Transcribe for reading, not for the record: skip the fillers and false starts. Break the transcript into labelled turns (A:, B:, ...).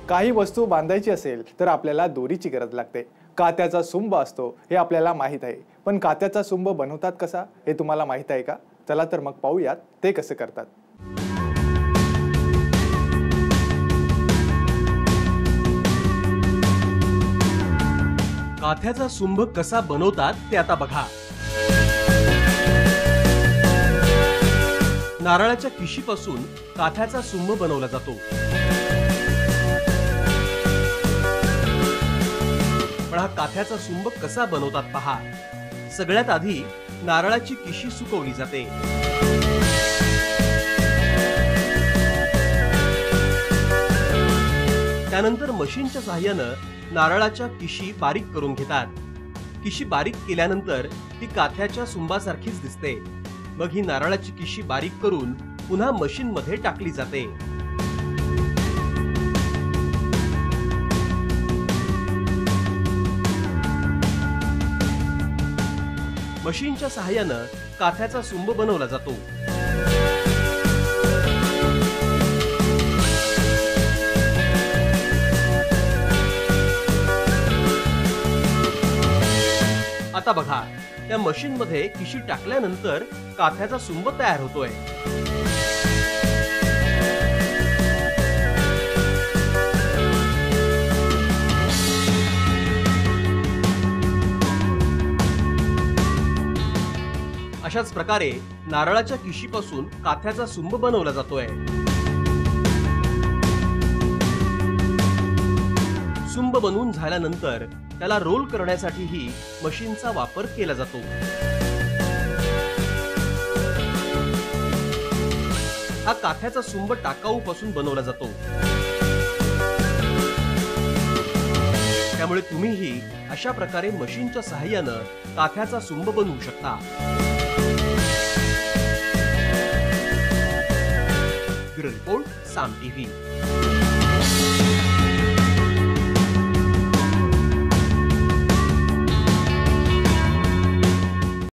A: काही वस्तू बांधायची असेल तर आपल्याला दोरीची गरज लागते। कात्याचा सुंब असतो हे आपल्याला माहित आहे, पण कात्याचा सुंब बनवतात कसा हे तुम्हाला माहित आहे का? चला तर मग पाहूयात ते कसं करतात।
B: काथ्याचा सुंब कसा बनवतात ते आता बघा। नारळाच्या किशीपासून काथ्याचा सुंब बनवला जातो। पण हा काथ्याचा सुंब कसा बनवतात पहा। सगळ्यात आधी नारळाची किशी सुकवली जाते। त्यानंतर मशीनच्या सहाय्याने नारळाच्या किशी बारीक करून घेतात। किशी बारीक केल्यानंतर ती काथ्याच्या सुंबासारखीच दिसते। मग ही नारळाची किशी बारीक करून पुन्हा मशीन मध्ये टाकली जाते। मशीनच्या सहाय्याने काथ्याचा सुंब बनवला जातो। आता बघा, त्या मशीन मध्ये किशी टाकल्यानंतर काथ्याचा सुंब तयार होतोय। अशाच प्रकारे नारळाच्या किशीपासून काथ्याचा सुंब बनवला जातोय। सुंब बनवून झाल्यानंतर त्याला रोल करण्यासाठीही मशीनचा वापर केला जातो। हा काथ्याचा सुंब टाकाऊ पासून बनवला जातो, त्यामुळे तुम्हीही अशा प्रकारे मशीनच्या सहाय्याने काथ्याचा सुंब बनवू शकता। ब्युरो रिपोर्ट, साम टीव्ही।